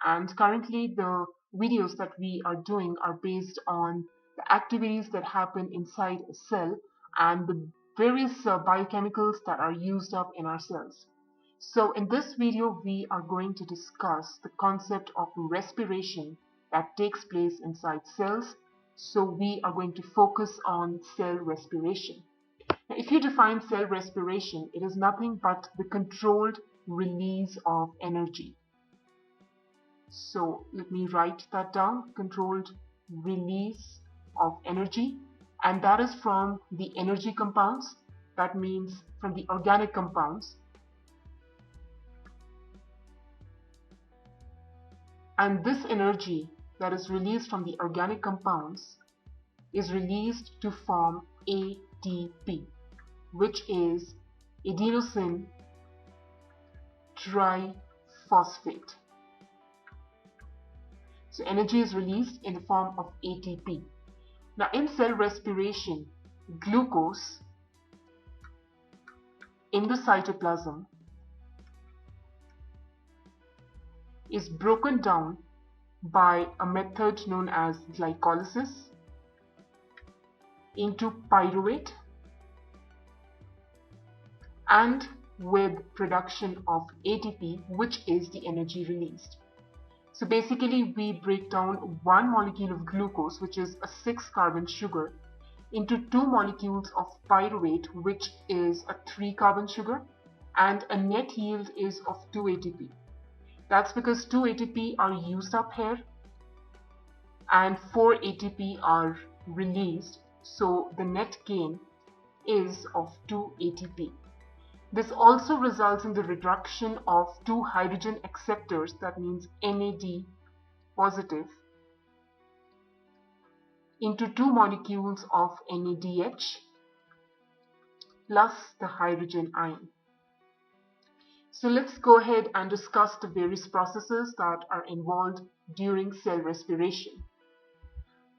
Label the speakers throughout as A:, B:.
A: And currently the videos that we are doing are based on the activities that happen inside a cell and the various biochemicals that are used up in our cells. So in this video, we are going to discuss the concept of respiration that takes place inside cells. So we are going to focus on cell respiration. Now, if you define cell respiration, it is nothing but the controlled release of energy. So let me write that down, controlled release of energy, and that is from the energy compounds. That means from the organic compounds. And this energy that is released from the organic compounds is released to form ATP, which is adenosine triphosphate. So energy is released in the form of ATP. Now in cell respiration, glucose in the cytoplasm is broken down by a method known as glycolysis into pyruvate and with production of ATP, which is the energy released. So basically we break down one molecule of glucose, which is a 6-carbon sugar, into 2 molecules of pyruvate, which is a 3-carbon sugar, and a net yield is of 2 ATP. That's because 2 ATP are used up here and 4 ATP are released, so the net gain is of 2 ATP. This also results in the reduction of 2 hydrogen acceptors, that means NAD positive, into 2 molecules of NADH plus the hydrogen ion. So let's go ahead and discuss the various processes that are involved during cell respiration.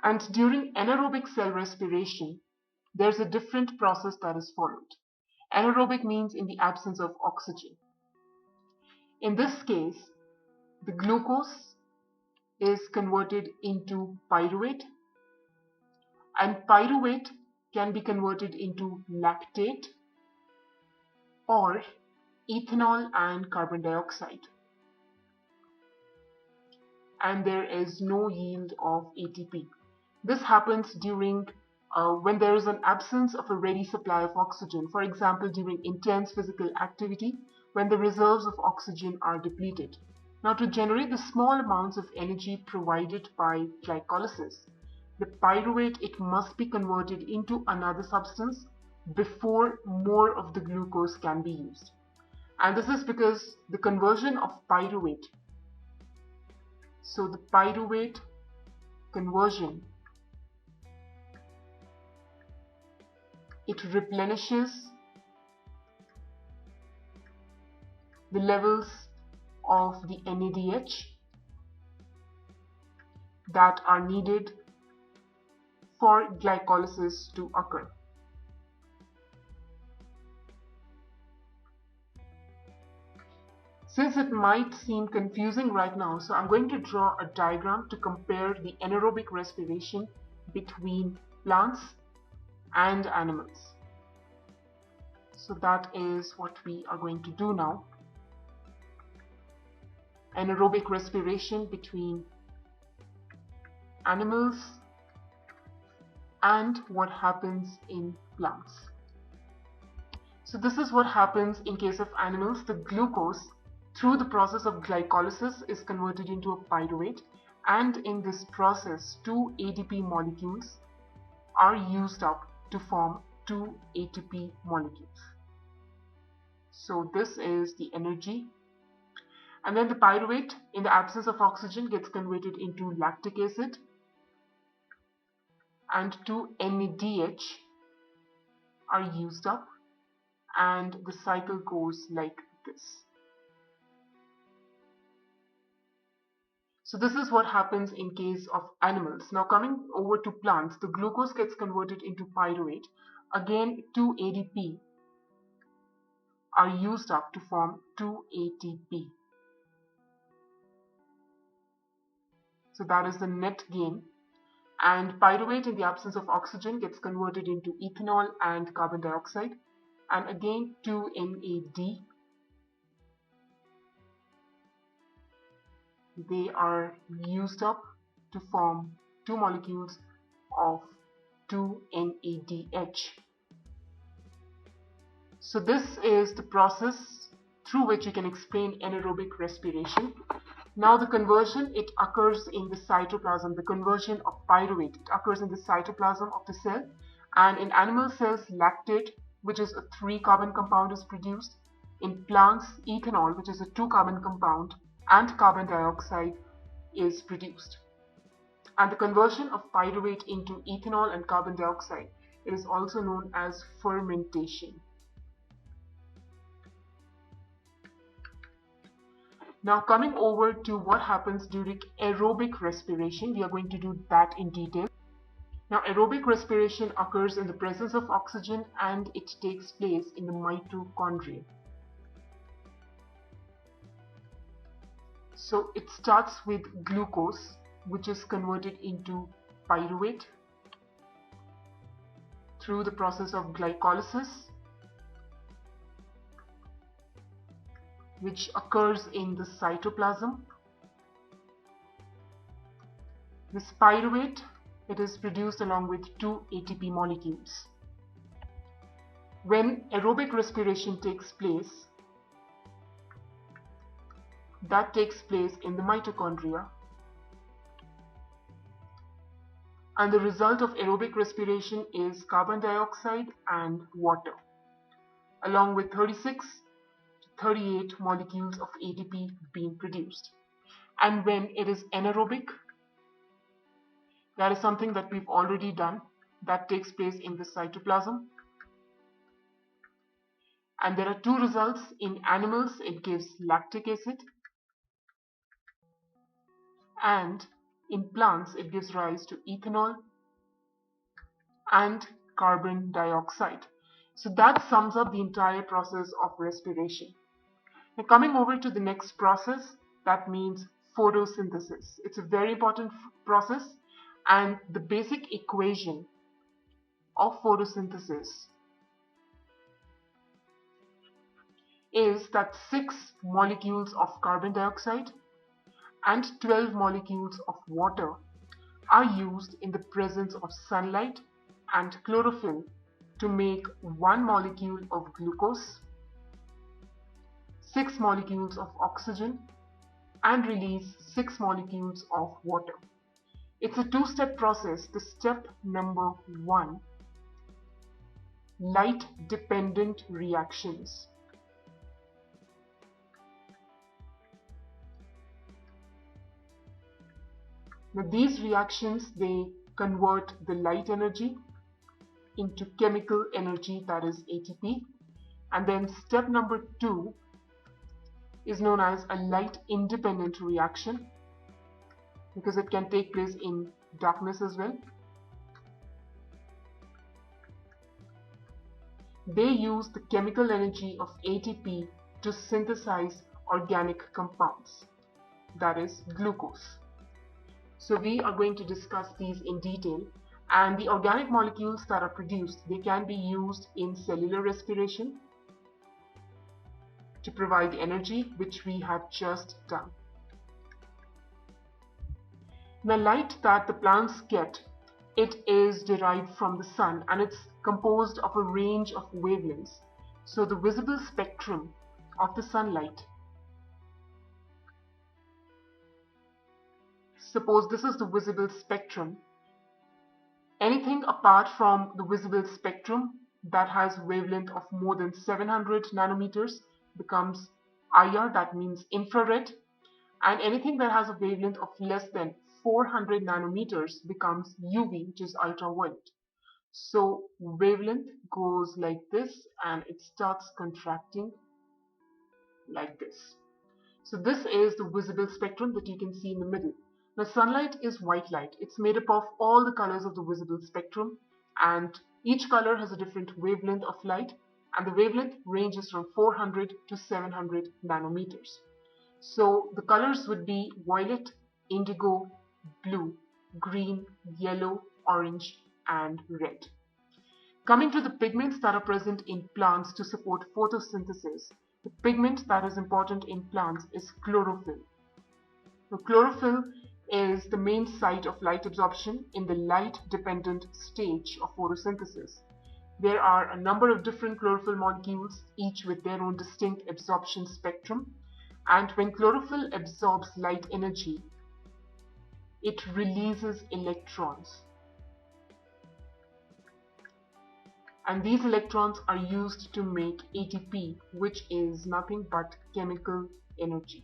A: And during anaerobic cell respiration, there's a different process that is followed. Anaerobic means in the absence of oxygen. In this case, the glucose is converted into pyruvate, and pyruvate can be converted into lactate or ethanol and carbon dioxide. And there is no yield of ATP. This happens during when there is an absence of a ready supply of oxygen, for example during intense physical activity when the reserves of oxygen are depleted. Now to generate the small amounts of energy provided by glycolysis, the pyruvate, it must be converted into another substance before more of the glucose can be used. And this is because the conversion of pyruvate, so the pyruvate conversion, it replenishes the levels of the NADH that are needed for glycolysis to occur. Since it might seem confusing right now, so I'm going to draw a diagram to compare the anaerobic respiration between plants and animals. So that is what we are going to do now. Anaerobic respiration between animals and what happens in plants. So this is what happens in case of animals. The glucose, through the process of glycolysis, is converted into a pyruvate, and in this process 2 ATP molecules are used up to form 2 ATP molecules. So this is the energy, and then the pyruvate in the absence of oxygen gets converted into lactic acid, and 2 NADH are used up, and the cycle goes like this. So this is what happens in case of animals. Now coming over to plants, the glucose gets converted into pyruvate. Again 2 ADP are used up to form 2 ATP. So that is the net gain. And pyruvate in the absence of oxygen gets converted into ethanol and carbon dioxide. And again 2NAD. They are used up to form two molecules of 2NADH. So this is the process through which you can explain anaerobic respiration. Now the conversion, it occurs in the cytoplasm. The conversion of pyruvate, it occurs in the cytoplasm of the cell. And in animal cells, lactate, which is a 3-carbon compound, is produced. In plants, ethanol, which is a 2-carbon compound, and carbon dioxide is produced. And the conversion of pyruvate into ethanol and carbon dioxide, it is also known as fermentation. Now coming over to what happens during aerobic respiration, we are going to do that in detail. Now aerobic respiration occurs in the presence of oxygen and it takes place in the mitochondria. So it starts with glucose, which is converted into pyruvate through the process of glycolysis, which occurs in the cytoplasm. This pyruvate, it is produced along with 2 ATP molecules. When aerobic respiration takes place, that takes place in the mitochondria. And the result of aerobic respiration is carbon dioxide and water, along with 36 to 38 molecules of ATP being produced. And when it is anaerobic, that is something that we've already done. That takes place in the cytoplasm. And there are two results. In animals, it gives lactic acid. And in plants, it gives rise to ethanol and carbon dioxide. So that sums up the entire process of respiration. Now coming over to the next process, that means photosynthesis. It's a very important process, and the basic equation of photosynthesis is that 6 molecules of carbon dioxide and 12 molecules of water are used in the presence of sunlight and chlorophyll to make 1 molecule of glucose, 6 molecules of oxygen, and release 6 molecules of water. It's a 2-step process. The step number 1, light dependent reactions. Now these reactions, they convert the light energy into chemical energy, that is ATP. And then step number 2 is known as a light independent reaction, because it can take place in darkness as well. They use the chemical energy of ATP to synthesize organic compounds, that is glucose. So we are going to discuss these in detail, and the organic molecules that are produced, they can be used in cellular respiration to provide energy, which we have just done. The light that the plants get, it is derived from the sun, and it's composed of a range of wavelengths. So the visible spectrum of the sunlight, suppose this is the visible spectrum, anything apart from the visible spectrum that has wavelength of more than 700 nanometers becomes IR, that means infrared, and anything that has a wavelength of less than 400 nanometers becomes UV, which is ultraviolet. So wavelength goes like this and it starts contracting like this. So this is the visible spectrum that you can see in the middle. Now sunlight is white light. It's made up of all the colors of the visible spectrum, and each color has a different wavelength of light, and the wavelength ranges from 400 to 700 nanometers. So the colors would be violet, indigo, blue, green, yellow, orange, and red. Coming to the pigments that are present in plants to support photosynthesis, the pigment that is important in plants is chlorophyll. Now, chlorophyll is the main site of light absorption in the light-dependent stage of photosynthesis. There are a number of different chlorophyll molecules, each with their own distinct absorption spectrum. And when chlorophyll absorbs light energy, it releases electrons. And these electrons are used to make ATP, which is nothing but chemical energy.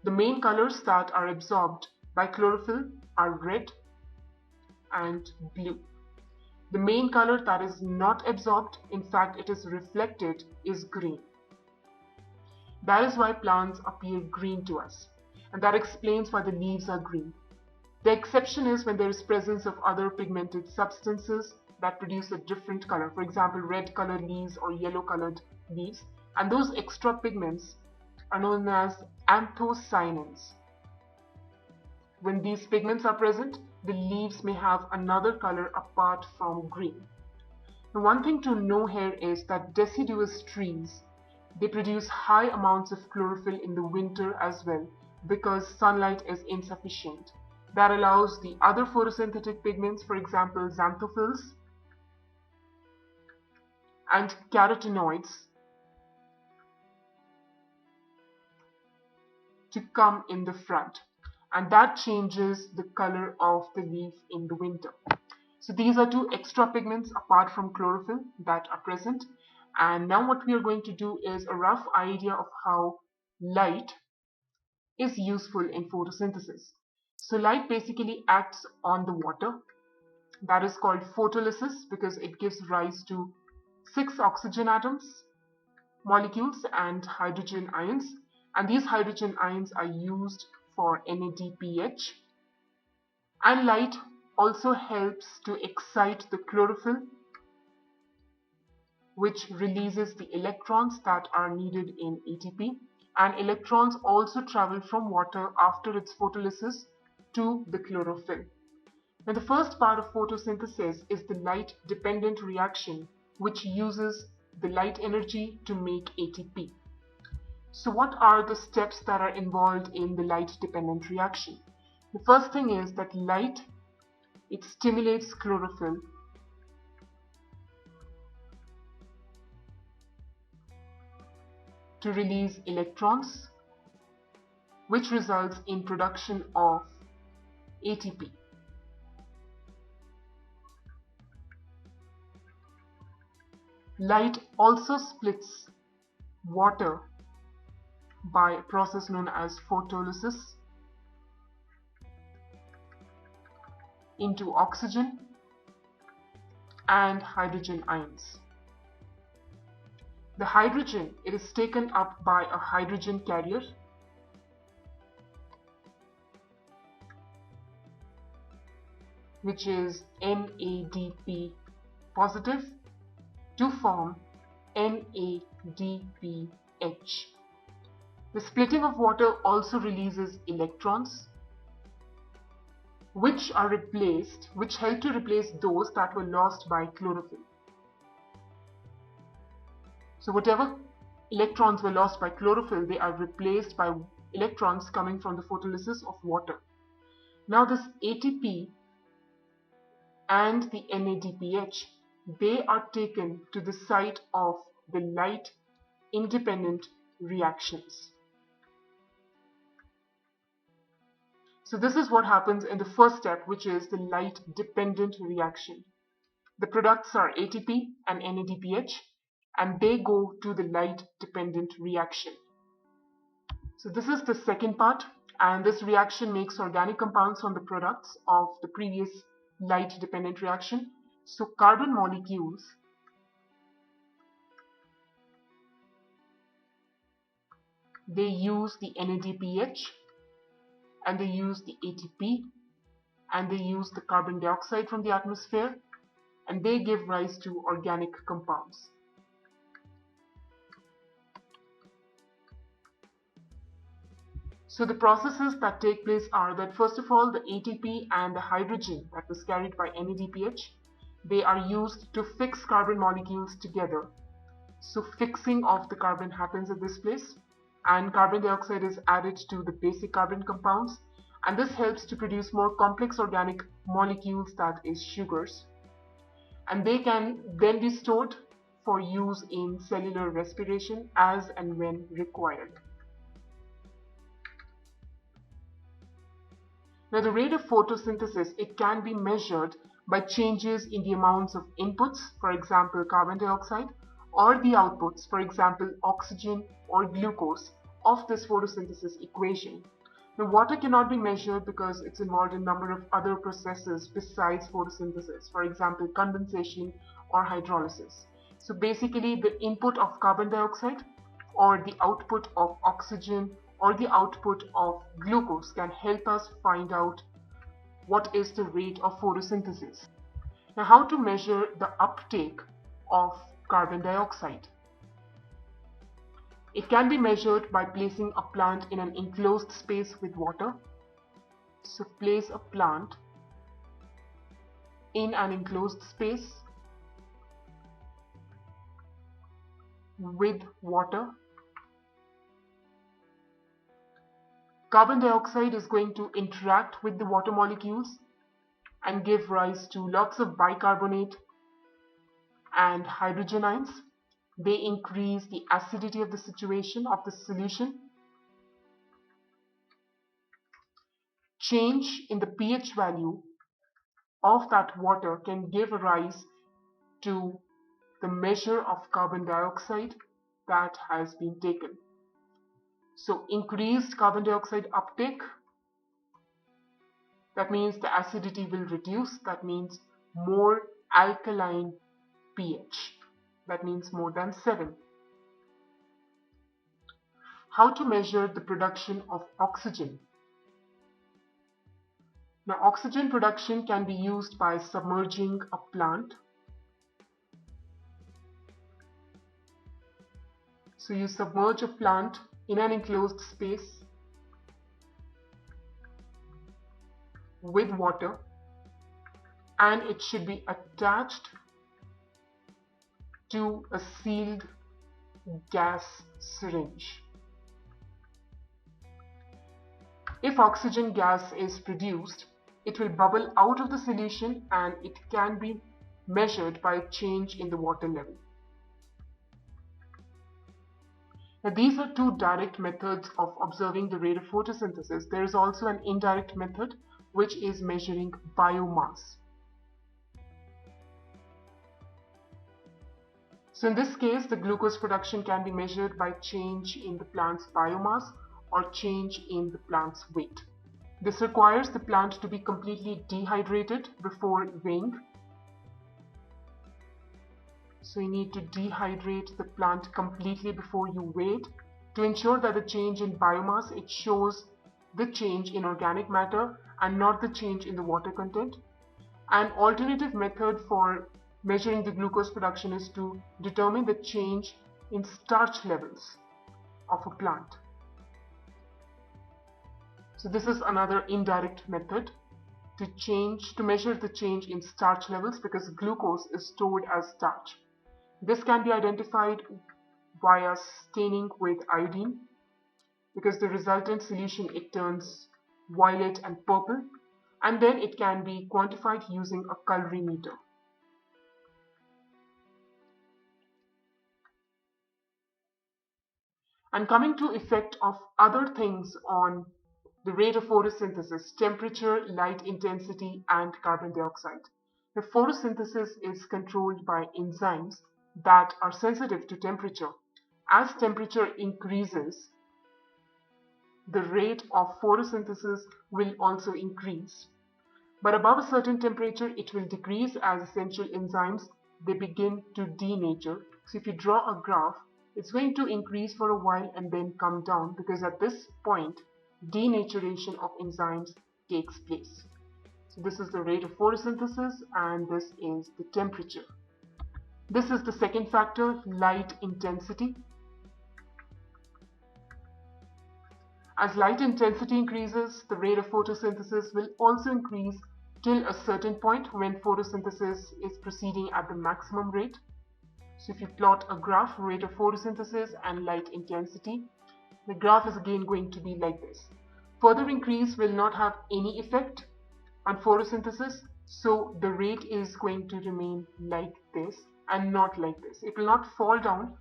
A: The main colors that are absorbed by chlorophyll are red and blue. The main color that is not absorbed, in fact it is reflected, is green. That is why plants appear green to us, and that explains why the leaves are green. The exception is when there is presence of other pigmented substances that produce a different color, for example red colored leaves or yellow colored leaves, and those extra pigments are known as anthocyanins. When these pigments are present, the leaves may have another color apart from green. Now, one thing to know here is that deciduous trees, they produce high amounts of chlorophyll in the winter as well because sunlight is insufficient. That allows the other photosynthetic pigments, for example xanthophylls and carotenoids, to come in the front, and that changes the color of the leaf in the winter. So these are two extra pigments apart from chlorophyll that are present. And now what we are going to do is a rough idea of how light is useful in photosynthesis. So light basically acts on the water. That is called photolysis because it gives rise to 6 oxygen atoms, molecules and hydrogen ions. And these hydrogen ions are used for NADPH. And light also helps to excite the chlorophyll, which releases the electrons that are needed in ATP. And electrons also travel from water after its photolysis to the chlorophyll. Now, the first part of photosynthesis is the light-dependent reaction, which uses the light energy to make ATP. So what are the steps that are involved in the light-dependent reaction? The first thing is that light, it stimulates chlorophyll to release electrons, which results in production of ATP. Light also splits water by a process known as photolysis into oxygen and hydrogen ions. The hydrogen, it is taken up by a hydrogen carrier which is NADP positive to form NADPH. The splitting of water also releases electrons which help to replace those that were lost by chlorophyll. So whatever electrons were lost by chlorophyll, they are replaced by electrons coming from the photolysis of water. Now this ATP and the NADPH, they are taken to the site of the light-independent reactions. So this is what happens in the first step, which is the light-dependent reaction. The products are ATP and NADPH, and they go to the light-dependent reaction. So this is the second part, and this reaction makes organic compounds from the products of the previous light-dependent reaction. So carbon molecules, they use the NADPH, and they use the ATP, and they use the carbon dioxide from the atmosphere, and they give rise to organic compounds. So the processes that take place are that first of all, the ATP and the hydrogen that was carried by NADPH, they are used to fix carbon molecules together. So fixing of the carbon happens at this place, and carbon dioxide is added to the basic carbon compounds, and this helps to produce more complex organic molecules, that is sugars, and they can then be stored for use in cellular respiration as and when required. Now the rate of photosynthesis, it can be measured by changes in the amounts of inputs, for example carbon dioxide, or the outputs, for example oxygen or glucose, of this photosynthesis equation. Now water cannot be measured because it's involved in a number of other processes besides photosynthesis, for example condensation or hydrolysis. So basically the input of carbon dioxide or the output of oxygen or the output of glucose can help us find out what is the rate of photosynthesis. Now how to measure the uptake of carbon dioxide? It can be measured by placing a plant in an enclosed space with water. So place a plant in an enclosed space with water. Carbon dioxide is going to interact with the water molecules and give rise to lots of bicarbonate and hydrogen ions. They increase the acidity of the situation of the solution. Change in the pH value of that water can give rise to the measure of carbon dioxide that has been taken. So increased carbon dioxide uptake, that means the acidity will reduce, that means more alkaline pH, that means more than 7. How to measure the production of oxygen? Now oxygen production can be used by submerging a plant. So you submerge a plant in an enclosed space with water, and it should be attached to a sealed gas syringe. If oxygen gas is produced, it will bubble out of the solution and it can be measured by a change in the water level. Now these are two direct methods of observing the rate of photosynthesis. There is also an indirect method which is measuring biomass. So in this case, the glucose production can be measured by change in the plant's biomass or change in the plant's weight. This requires the plant to be completely dehydrated before weighing. So you need to dehydrate the plant completely before you weigh it to ensure that the change in biomass, it shows the change in organic matter and not the change in the water content. An alternative method for measuring the glucose production is to determine the change in starch levels of a plant. So this is another indirect method to measure the change in starch levels, because glucose is stored as starch. This can be identified via staining with iodine, because the resultant solution, it turns violet and purple, and then it can be quantified using a colorimeter. And coming to effect of other things on the rate of photosynthesis: temperature, light intensity, and carbon dioxide. The photosynthesis is controlled by enzymes that are sensitive to temperature. As temperature increases, the rate of photosynthesis will also increase. But above a certain temperature, it will decrease as essential enzymes, they begin to denature. So if you draw a graph, it's going to increase for a while and then come down, because at this point, denaturation of enzymes takes place. So this is the rate of photosynthesis, and this is the temperature. This is the second factor, light intensity. As light intensity increases, the rate of photosynthesis will also increase till a certain point when photosynthesis is proceeding at the maximum rate. So if you plot a graph, rate of photosynthesis and light intensity, the graph is again going to be like this. Further increase will not have any effect on photosynthesis, so the rate is going to remain like this and not like this. It will not fall down,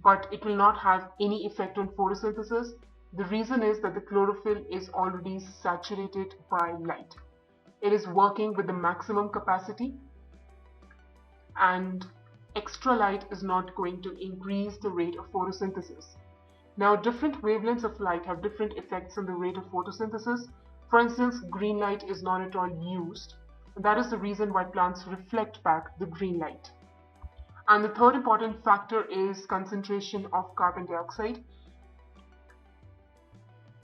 A: but it will not have any effect on photosynthesis. The reason is that the chlorophyll is already saturated by light. It is working with the maximum capacity, and extra light is not going to increase the rate of photosynthesis. Now, different wavelengths of light have different effects on the rate of photosynthesis. For instance, green light is not at all used. And that is the reason why plants reflect back the green light. And the third important factor is concentration of carbon dioxide.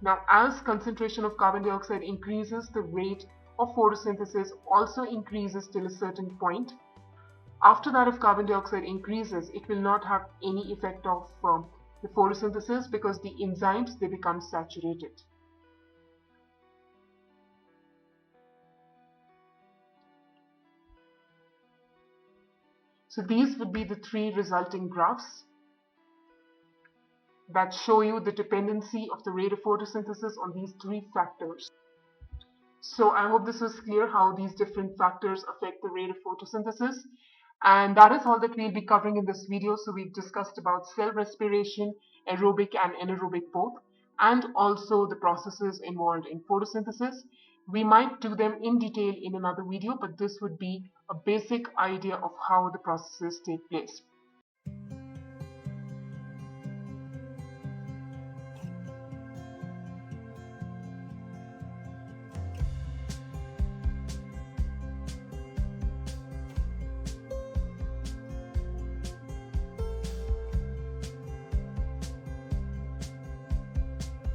A: Now, as concentration of carbon dioxide increases, the rate of photosynthesis also increases till a certain point. After that, if carbon dioxide increases, it will not have any effect of the photosynthesis because the enzymes, they become saturated. So these would be the three resulting graphs that show you the dependency of the rate of photosynthesis on these three factors. So I hope this was clear how these different factors affect the rate of photosynthesis. And that is all that we'll be covering in this video. So we've discussed about cell respiration, aerobic and anaerobic both, and also the processes involved in photosynthesis. We might do them in detail in another video, but this would be a basic idea of how the processes take place.